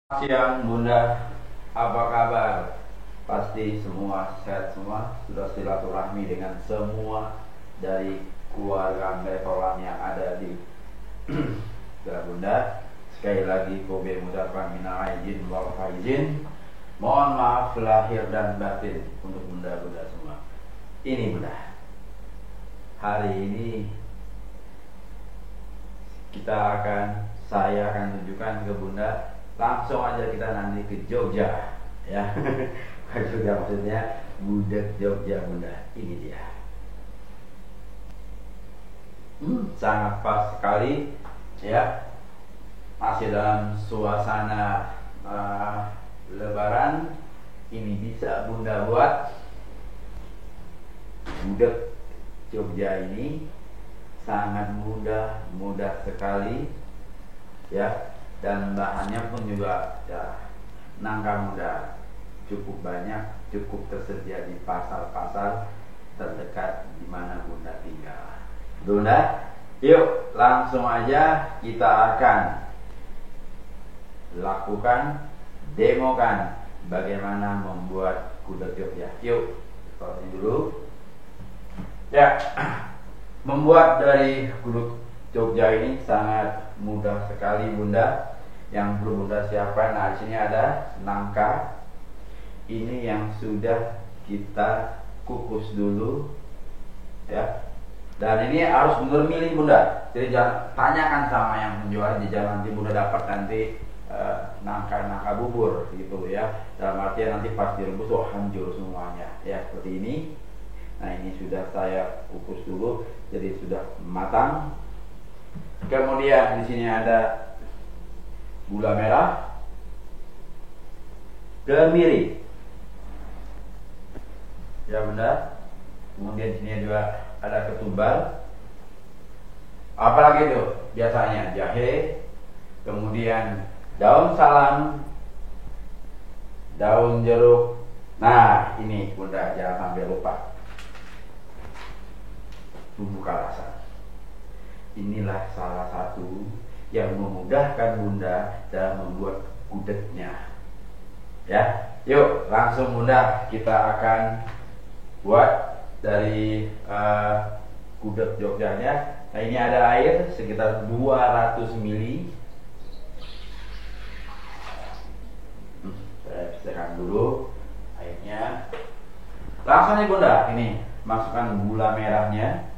Siang Bunda, apa kabar? Pasti semua sehat semua, sudah silaturahmi dengan semua dari keluarga Levelan yang ada di Bunda. Sekali lagi Kobe mengucapkan minal aidin wal faizin. Mohon maaf lahir dan batin untuk Bunda-bunda semua. Ini Bunda, hari ini saya akan tunjukkan ke Bunda. Langsung aja kita nanti ke Jogja, ya. Jogja maksudnya gudeg Jogja Bunda. Ini dia. Sangat pas sekali, ya. Masih dalam suasana Lebaran. Ini bisa Bunda buat gudeg Jogja ini sangat mudah sekali, ya. Dan bahannya pun juga ya, nangka muda cukup banyak, cukup tersedia di pasar-pasar terdekat di mana Bunda tinggal. Bunda, yuk langsung aja kita akan lakukan, demokan bagaimana membuat gudeg Jogja. Yuk, ini dulu. Ya, membuat dari gudeg Jogja ini sangat mudah sekali Bunda. Yang perlu Bunda siapkan, nah di sini ada nangka. Ini yang sudah kita kukus dulu, ya. Dan ini harus benar milih Bunda. Jadi jangan tanyakan sama yang menjual di jalan, nanti Bunda dapat nanti nangka bubur gitu ya. Dalam artian nanti pas direbus hancur semuanya. Ya seperti ini. Nah ini sudah saya kukus dulu, jadi sudah matang. Kemudian di sini ada gula merah, kemiri, ya Bunda. Kemudian di sini juga ada ketumbar. Apalagi itu biasanya jahe, kemudian daun salam, daun jeruk. Nah ini Bunda jangan sampai lupa bumbu kalasa. Inilah salah satu yang memudahkan Bunda dalam membuat gudegnya. Ya, yuk langsung Bunda kita akan buat dari gudeg Jogjanya. Nah ini ada air sekitar 200 ml. Saya pisahkan dulu airnya. Langsung nih Bunda, ini masukkan gula merahnya.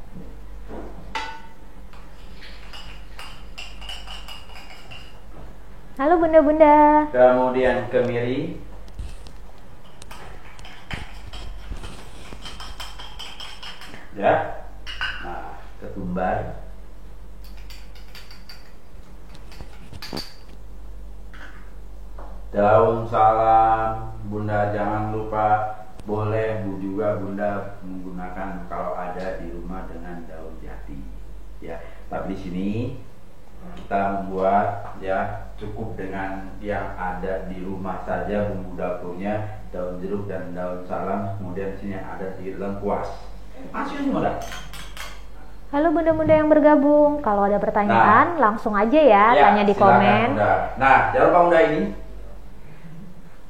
Halo Bunda-bunda. Kemudian kemiri. Ya. Nah, ketumbar. Daun salam, Bunda jangan lupa. Boleh juga Bunda menggunakan kalau ada di rumah dengan daun jati. Ya, tapi di sini kita membuat ya cukup dengan yang ada di rumah saja, bumbu dapurnya, daun jeruk dan daun salam. Kemudian sini yang ada di lengkuas. Masih mudah. Halo Bunda-bunda yang bergabung. Kalau ada pertanyaan langsung aja ya, tanya di komen. Bunda. Nah, jangan lupa Bunda, ini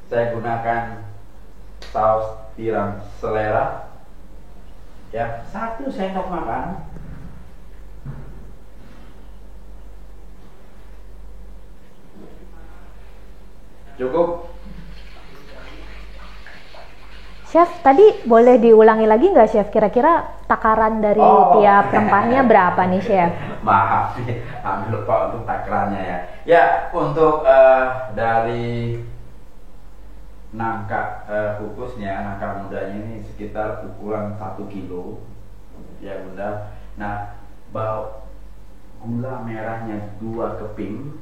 saya gunakan saus tiram selera. Ya, 1 sendok makan. Cukup. Chef, tadi boleh diulangi lagi nggak Chef? Kira-kira takaran dari tiap rempahnya berapa nih Chef? Maaf, ambil lupa untuk takarannya ya. Ya, untuk dari nangka kukusnya, nangka mudanya ini sekitar ukuran 1 kilo, ya Bunda. Nah, gula merahnya 2 keping.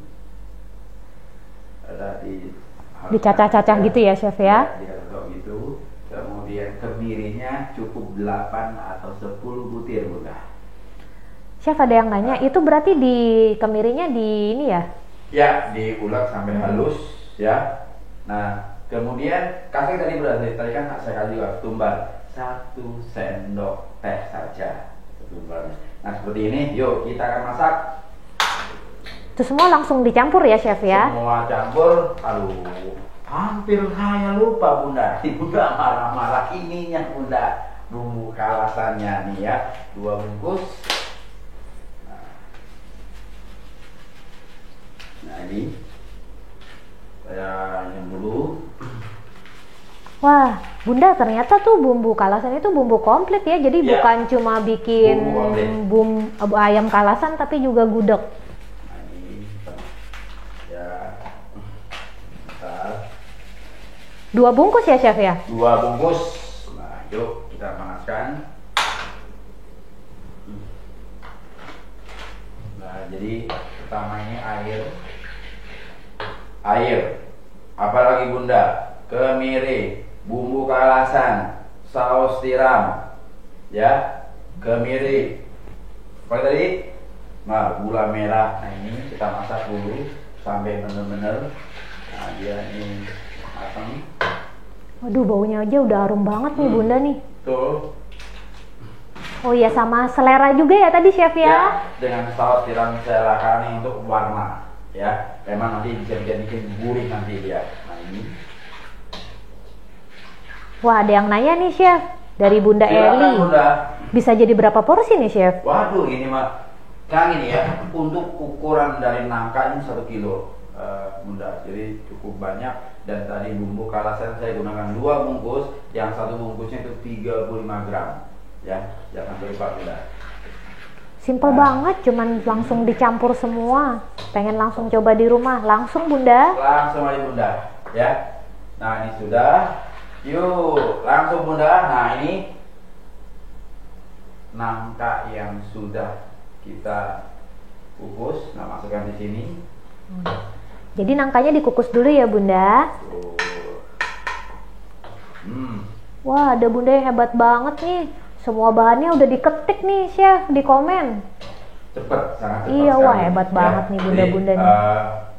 Ada dicacah-cacah gitu ya Chef ya? Dicacah gitu. Kemudian kemirinya cukup 8 atau 10 butir Bunda. Chef ada yang nanya, itu berarti di kemirinya di ini ya? Ya, diulek sampai halus ya. Nah, kemudian kasih tadi berarti tadi kan saya kasih juga ketumbar 1 sendok teh saja ketumbarnya. Nah seperti ini, yuk kita akan masak. Itu semua langsung dicampur ya chef ya? Semua campur. Aduh, hampir saya lupa Bunda. Bunda marah-marah ininya Bunda. Bumbu kalasannya nih ya, 2 bungkus. Nah ini saya nyem dulu. Wah, Bunda ternyata tuh bumbu kalasan itu bumbu komplit ya. Jadi Ya, bukan cuma bikin ayam kalasan tapi juga gudeg. Nah ini ya, bentar. 2 bungkus ya chef ya? 2 bungkus. Nah yuk kita panaskan. Nah jadi pertama ini air, apalagi Bunda, kemiri, bumbu kalasan, saus tiram, ya, kemiri, apa tadi? Nah, gula merah. Nah ini kita masak dulu sampai benar-benar, nah dia ini matang. Waduh, baunya aja udah harum banget nih Bunda nih. Tuh. Oh iya, sama selera juga ya tadi chef ya? Ya, dengan saus tiram selera karena untuk warna, ya. Memang nanti bisa bikin gurih nanti dia. Nah ini. Wah, ada yang nanya nih chef dari Bunda Silakan, Eli. Bunda. Bisa jadi berapa porsi nih chef? Waduh, ini mah yang ini ya, untuk ukuran dari nangka ini 1 kilo, Bunda. Jadi cukup banyak. Dan tadi bumbu kalasan saya gunakan 2 bungkus, yang 1 bungkusnya itu 35 gram. Ya, jangan lupa Bunda. Simple banget, cuman langsung dicampur semua. Pengen langsung coba di rumah, langsung Bunda. Langsung aja Bunda, ya. Nah ini sudah. Yuk, langsung Bunda. Nah ini nangka yang sudah kita kukus. Nah masukkan di sini. Jadi nangkanya dikukus dulu ya Bunda. Tuh. Wah, ada Bunda yang hebat banget nih. Semua bahannya udah diketik nih chef di komen. Cepet, sangat cepat. Iya, sekali. wah hebat banget nih Bunda-bunda Jadi, nih.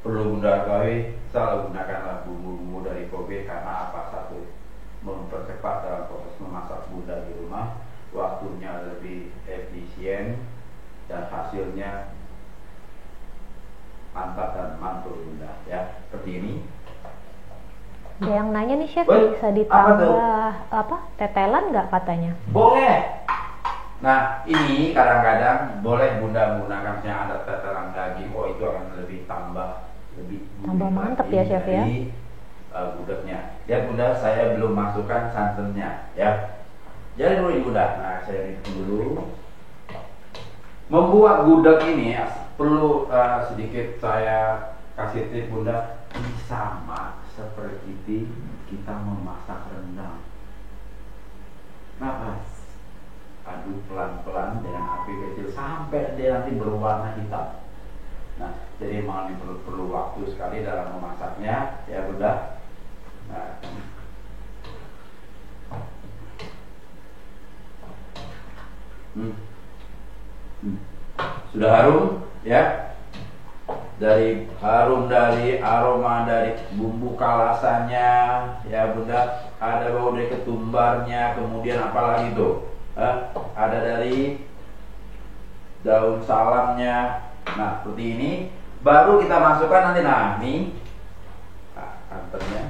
perlu Bunda ketahui, selalu gunakanlah bumbu-bumbu dari Kobe karena apa? Satu, mempercepat dalam proses memasak Bunda di rumah, waktunya lebih efisien dan hasilnya mantap dan mantul Bunda, ya. Seperti ini. Ada yang nanya nih chef, Woi, bisa apa ditambah apa? Tetelan nggak katanya? Boleh. Nah ini kadang-kadang boleh Bunda menggunakan misalnya ada tetelan daging, oh itu akan lebih Tambah mantep ya chef ya. Gudegnya. Lihat Bunda, saya belum masukkan santannya, ya. Jadi dulu Bunda. Nah saya hitung dulu. Membuat gudeg ini perlu sedikit saya kasih tip Bunda. Ini sama seperti kita memasak rendang. Nah, aduk pelan-pelan dengan api kecil sampai dia nanti berwarna hitam. Nah, jadi memang ini perlu waktu sekali dalam memasaknya, ya Bunda. Nah, sudah harum, ya. Dari harum dari aroma dari bumbu kalasannya, ya Bunda. Ada bau dari ketumbarnya, kemudian apalagi tuh? Ada dari daun salamnya. Nah seperti ini baru kita masukkan nanti. Nah ini santannya.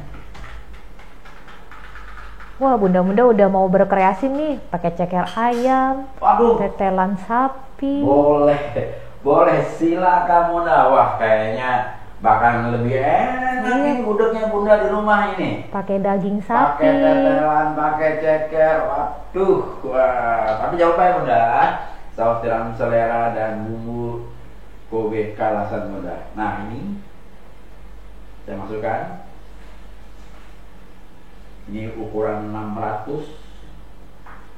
Wah, Bunda-bunda udah mau berkreasi nih, pakai ceker ayam, Waduh, tetelan sapi. boleh silakan Bunda. Wah kayaknya bahkan lebih enak nih gudegnya Bunda di rumah ini. Pakai daging sapi. Pakai tetelan, pakai ceker. Waduh, wah. Tapi jangan lupa ya Bunda, saus tiram selera dan bumbu Kobe kalasan Bunda. Nah ini saya masukkan. Ini ukuran 600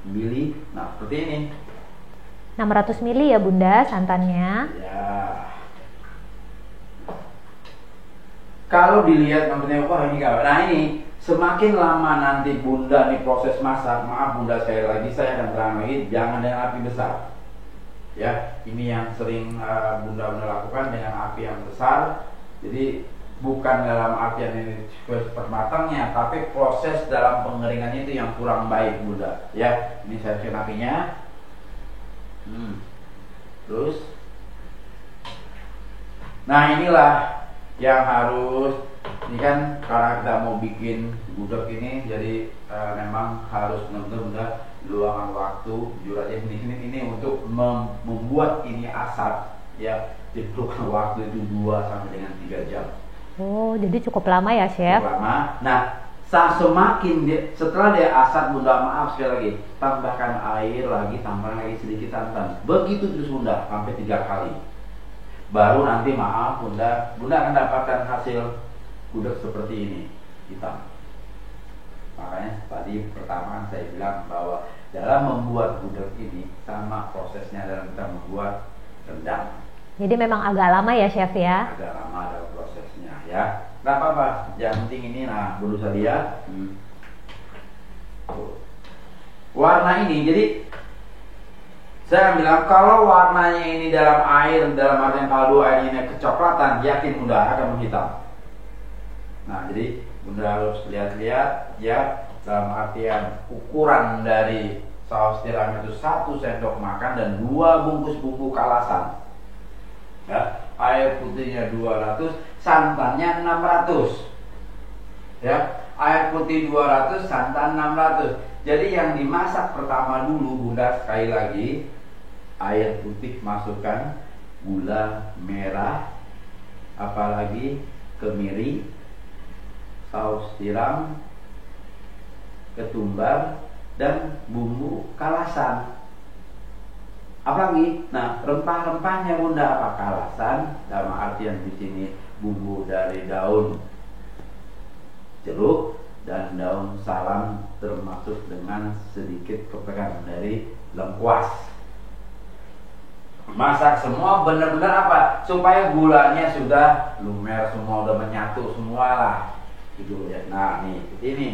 mili. Nah seperti ini. 600 mili ya Bunda santannya. Ya. Kalau dilihat maksudnya, wah ini gak. Nah ini semakin lama nanti Bunda nih proses masak, maaf Bunda sekali lagi saya akan terang lagi, jangan dengan api besar. Ya, ini yang sering Bunda lakukan dengan api yang besar. Jadi bukan dalam artian ini cepat matangnya, tapi proses dalam pengeringannya itu yang kurang baik Bunda. Ya, ini saya kecilkan apinya. Terus Nah inilah yang harus, ini kan karena kita mau bikin gudeg ini, jadi memang harus benar-benar luangkan waktu, jujur aja ini untuk membuat ini asap ya, diperlukan waktu itu 2 sampai dengan 3 jam. Oh, jadi cukup lama ya, Chef? Cukup lama. Nah, semakin setelah dia asap, Bunda, maaf sekali lagi, tambahkan air lagi, tambahkan lagi sedikit santan. Begitu terus Bunda, sampai 3 kali. Baru nanti maaf Bunda akan dapatkan hasil gudeg seperti ini, hitam. Makanya tadi pertama saya bilang bahwa dalam membuat gudeg ini sama prosesnya dalam kita membuat rendang. Jadi memang agak lama ya, Chef ya? Agak lama dalam prosesnya ya. Nggak apa-apa, yang penting ini, nah dulu saya lihat warna ini. Jadi saya bilang kalau warnanya ini dalam air, dalam artian kaldu airnya ini kecoklatan, yakin Bunda akan menghitam. Nah jadi Bunda harus lihat-lihat ya, dalam artian ukuran dari saus tiram itu 1 sendok makan dan 2 bungkus bumbu kalasan. Ya, air putihnya 200, santannya 600. Ya, air putih 200, santan 600. Jadi yang dimasak pertama dulu Bunda, sekali lagi, air putih masukkan, gula merah, apalagi kemiri, saus tiram, ketumbar, dan bumbu kalasan. Apalagi, nah rempah-rempahnya Bunda apa? Kalasan, dalam artian di sini bumbu dari daun jeruk dan daun salam, termasuk dengan sedikit kepekan dari lengkuas. Masak semua benar-benar apa? Supaya gulanya sudah lumer semua, udah menyatu semua lah. Gitu ya. Nah nih, ini.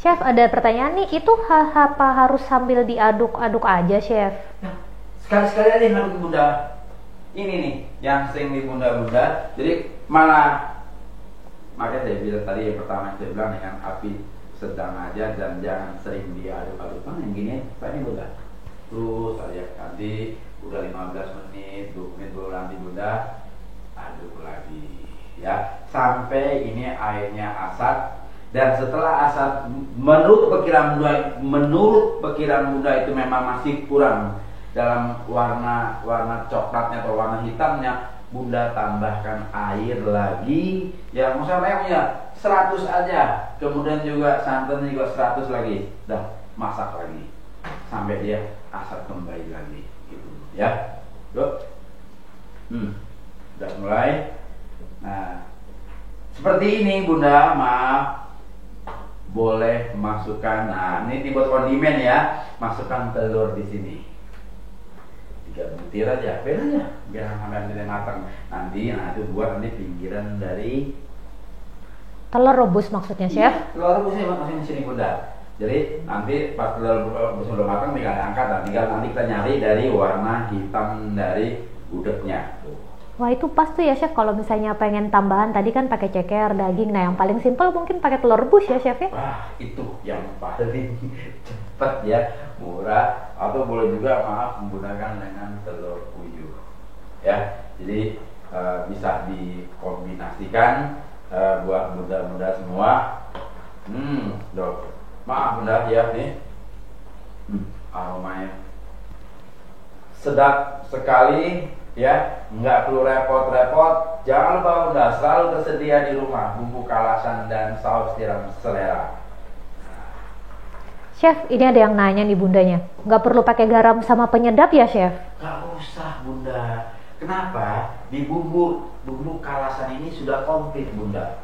Chef, ada pertanyaan nih, itu apa harus sambil diaduk-aduk aja, Chef? Nah, sekali-sekali aja ngaduk Bunda. Ini nih, yang sering di Bunda-Bunda. Jadi malah, makanya saya bilang tadi yang pertama saya bilang dengan api sedang aja dan jangan sering diaduk-aduk. Yang gini, ini Bunda. Terus aja nanti udah 15 menit, 20 menit baru nanti Bunda aduk lagi ya, sampai ini airnya asat. Dan setelah asat, menurut perkiraan Bunda itu memang masih kurang dalam warna coklatnya atau warna hitamnya, Bunda tambahkan air lagi. Ya misalnya punya 100 aja, kemudian juga santannya juga 100 lagi, dah masak lagi sampai dia asat kembali lagi, gitu ya. Yuk, udah mulai. Nah, seperti ini Bunda, maaf. Boleh masukkan, nah ini dibuat kondimen ya, masukkan telur di sini 3 butir aja, aja biar sampai matang. Nanti, nah itu buat nanti pinggiran dari telur rebus maksudnya, Chef? Telur rebus ini masukin di sini Bunda. Jadi nanti pas telur rebus udah matang tinggal diangkat, dan tinggal nanti kita nyari dari warna hitam dari gudegnya. Wah, itu pas tuh ya, Chef, kalau misalnya pengen tambahan tadi kan pakai ceker, daging. Nah, yang paling simpel mungkin pakai telur rebus ya, Chef ya? Wah, itu yang paling cepat ya, murah, atau boleh juga maaf menggunakan dengan telur puyuh. Ya, jadi bisa dikombinasikan buat Bunda-bunda semua. Dok. Maaf Bunda ya nih. Aromanya sedap sekali. Ya, nggak perlu repot-repot. Jangan lupa Bunda, selalu tersedia di rumah bumbu kalasan dan saus tiram selera. Chef, ini ada yang nanya nih Bundanya, nggak perlu pakai garam sama penyedap ya, Chef? Nggak usah Bunda. Kenapa? Di bumbu kalasan ini sudah komplit Bunda.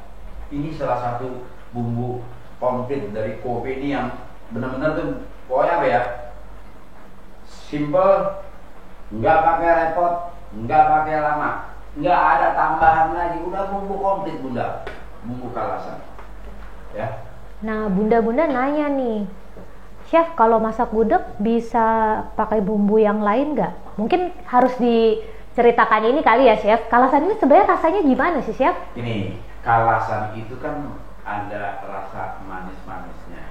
Ini salah satu bumbu komplit dari Kobe ini yang benar-benar tuh pokoknya apa ya? Simple, nggak pakai repot, nggak pakai lama, nggak ada tambahan lagi, udah bumbu komplit Bunda, bumbu kalasan ya. Nah Bunda-bunda nanya nih, Chef kalau masak gudeg bisa pakai bumbu yang lain nggak? Mungkin harus diceritakan ini kali ya, Chef. Kalasan ini sebenarnya rasanya gimana sih, Chef? Ini kalasan itu kan ada rasa manis-manisnya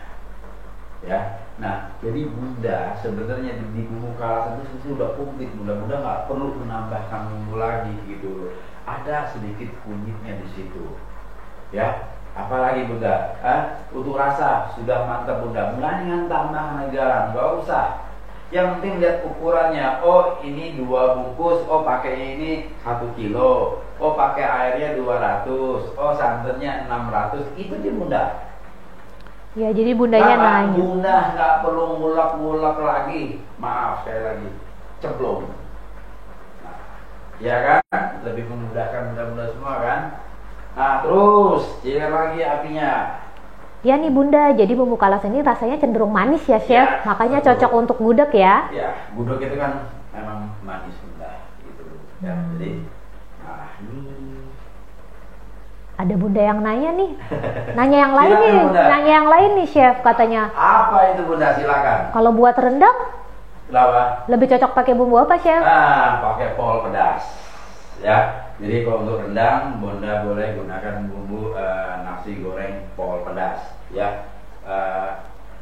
ya. Nah, jadi Bunda sebenarnya di bumbu kalasan itu sudah komplit. Bunda nggak perlu menambahkan bumbu lagi gitu. Ada sedikit kunyitnya di situ, ya. Apalagi Bunda, untuk rasa sudah mantap Bunda. Bunda dengan tambahan garam, nggak usah. Yang penting lihat ukurannya. Oh ini 2 bungkus. Oh pakai ini 1 kilo. Oh pakai airnya 200. Oh santannya 600. Itu dia Bunda. Ya, jadi bundanya nanya. Bunda nggak perlu ngulek-ngulek lagi. Maaf sekali lagi, ceblong. Nah, ya kan, lebih memudahkan bunda-bunda semua kan. Nah terus, jalan lagi apinya. Ya nih Bunda, jadi bumbu kalasan ini rasanya cenderung manis ya Chef. Ya, makanya betul. cocok untuk gudeg ya. Ya, gudeg itu kan memang manis Bunda, gitu. Ya, jadi, nah ini. Ada Bunda yang nanya nih. Nanya yang lain Silakan, nih. Bunda. Nanya yang lain nih Chef katanya. Apa itu Bunda? Silakan. Kalau buat rendang Kenapa? lebih cocok pakai bumbu apa Chef? Pakai pol pedas. Ya. Jadi kalau untuk rendang, Bunda boleh gunakan bumbu nasi goreng pol pedas. Ya.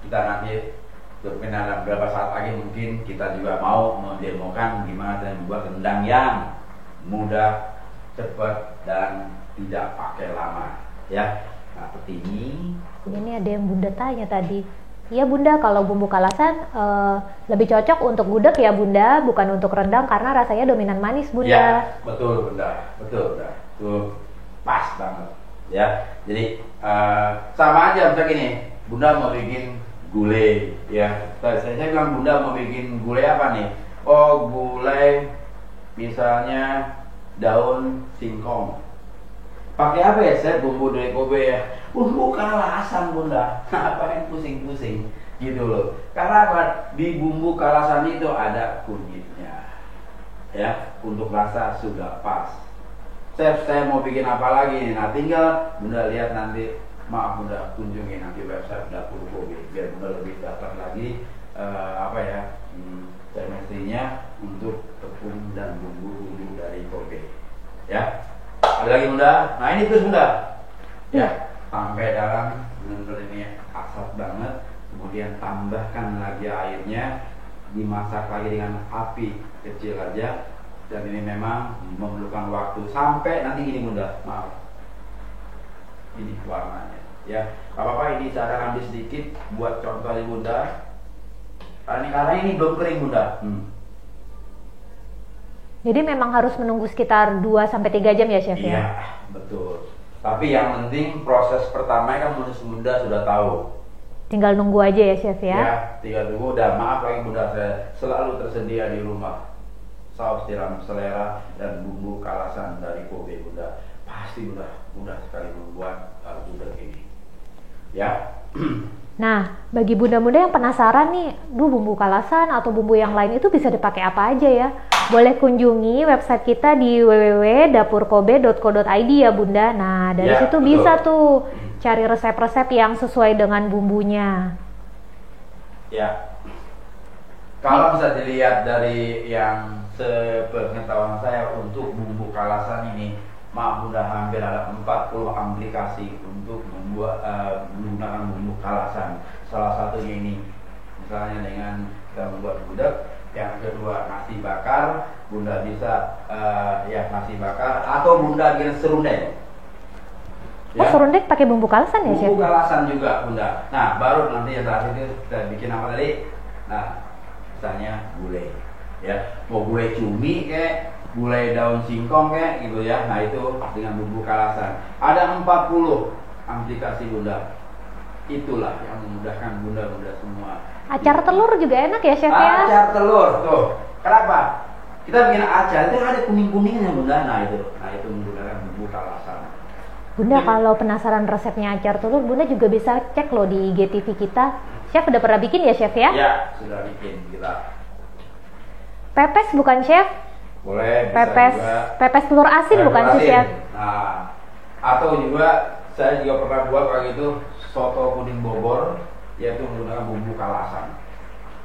Kita nanti dalam beberapa saat lagi mungkin kita juga mau mendemokan gimana cara membuat rendang yang mudah, cepat dan tidak pakai lama, ya. Nah, seperti ini. Ini ada yang Bunda tanya tadi. Iya Bunda, kalau bumbu kalasan lebih cocok untuk gudeg ya Bunda, bukan untuk rendang karena rasanya dominan manis Bunda. Ya, betul Bunda, betul Bunda. Tuh pas banget, ya. Jadi sama aja misalnya gini, Bunda mau bikin gulai, ya. Saya bilang Bunda mau bikin gulai apa nih? Oh, gulai misalnya daun singkong. Pakai apa ya? Saya bumbu dari Kobe ya. Bumbu kalasan Bunda. Ngapain pusing-pusing gitu loh. Karena apa? Di bumbu kalasan itu ada kunyitnya. Ya, untuk rasa sudah pas. Chef, saya mau bikin apa lagi nih? Nah, tinggal Bunda lihat nanti. Maaf Bunda, kunjungi nanti website Dapur Kobe biar Bunda lebih dapat lagi chemistry-nya untuk tepung dan bumbu-bumbu dari Kobe. Ya. Ada lagi Bunda. Nah ini terus Bunda. Ya, sampai dalam benar-benar ini asap banget. Kemudian tambahkan lagi airnya, dimasak lagi dengan api kecil aja. Dan ini memang memerlukan waktu sampai nanti gini Bunda. Maaf. Ini warnanya. Ya, apa-apa ini cara ambil sedikit buat contoh di Bunda. Karena ini belum kering Bunda. Jadi memang harus menunggu sekitar 2-3 jam ya Chef ya? Iya, betul. Tapi yang penting proses pertama kan Bunda sudah tahu. Tinggal nunggu aja ya Chef ya? Ya, tinggal tunggu. Dan maaf lagi Bunda, saya selalu tersedia di rumah. Saus tiram selera dan bumbu kalasan dari Kobe Bunda. Pasti Bunda mudah sekali membuat gudeg ini. Ya. Nah, bagi bunda-bunda yang penasaran nih, bumbu kalasan atau bumbu yang lain itu bisa dipakai apa aja ya? Boleh kunjungi website kita di www.dapurkobe.co.id ya Bunda. Nah, dari situ betul. Bisa tuh cari resep-resep yang sesuai dengan bumbunya. Ya. Kalau bisa dilihat dari yang sepengetahuan saya untuk bumbu kalasan ini, maaf Bunda, hampir ada 40 aplikasi untuk membuat menggunakan bumbu kalasan. Salah satunya ini, misalnya dengan kita membuat gudeg. Yang kedua nasi bakar, Bunda bisa nasi bakar atau Bunda bikin serundeng. Oh, serundeng pakai bumbu kalasan ya, Chef? Bumbu kalasan juga Bunda. Nah, baru nanti yang saat ini kita bikin apa tadi? Nah, misalnya gulai. Ya, mau gulai cumi kayak gulai daun singkong kayak gitu ya. Nah, itu dengan bumbu kalasan. Ada 40 aplikasi Bunda. Itulah yang memudahkan Bunda-bunda semua. Acar telur juga enak ya Chef ya? Acar telur tuh. Kenapa? Kita bikin acar itu ada kuning-kuningnya Bunda. Nah itu menggunakan bumbu kalasan. Bunda kalau penasaran resepnya acar telur, Bunda juga bisa cek loh di IGTV kita. Chef udah pernah bikin ya Chef ya? Ya, sudah bikin kita. Pepes bukan Chef? Boleh, bisa pepes, juga. Pepes telur asin bukan sih Chef? Nah, atau juga saya juga pernah buat kayak gitu soto kuning Bogor, yaitu menggunakan bumbu kalasan.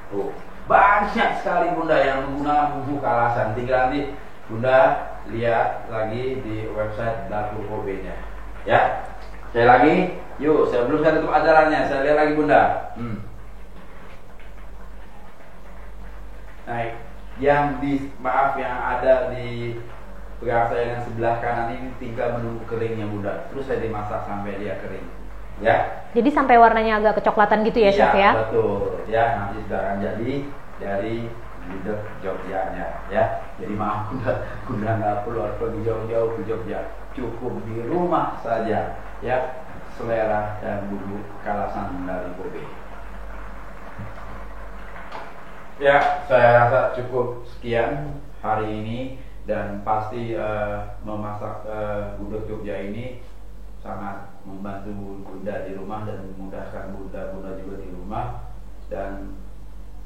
Tuh, banyak sekali Bunda yang menggunakan bumbu kalasan. Tinggal nanti Bunda lihat lagi di website Dapur Kobe-nya. Ya, saya lagi, yuk sebelum saya tutup acaranya, saya lihat lagi Bunda. Nah, yang ada di perasa yang sebelah kanan ini tinggal menunggu keringnya Bunda. Terus saya dimasak sampai dia kering. Ya. Jadi sampai warnanya agak kecoklatan gitu ya, Chef ya? Betul. Ya, nanti sekarang jadi dari gudeg Jogjanya ya. Jadi maaf Bunda nggak perlu pergi jauh-jauh ke Jogja. Cukup di rumah saja ya. Selera dan bumbu kalasan dari Kobe. Ya, saya rasa cukup sekian hari ini dan pasti memasak gudeg Jogja ini sangat membantu Bunda di rumah dan memudahkan Bunda juga di rumah. Dan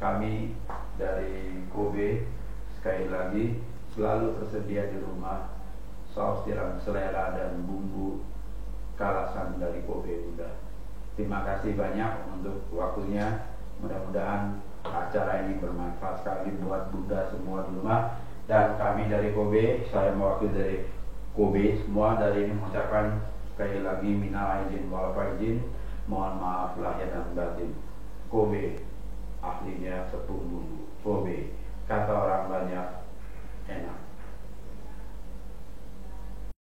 kami dari Kobe sekali lagi selalu tersedia di rumah saus tiram selera dan bumbu kalasan dari Kobe Bunda. Terima kasih banyak untuk waktunya. Mudah-mudahan acara ini bermanfaat sekali buat Bunda semua di rumah. Dan kami dari Kobe, saya mewakili dari Kobe semua dari ini mengucapkan sekali lagi minal aidin wal faizin, mohon maaf lahir dan batin. Kobe ahlinya tepung bumbu. Kobe kata orang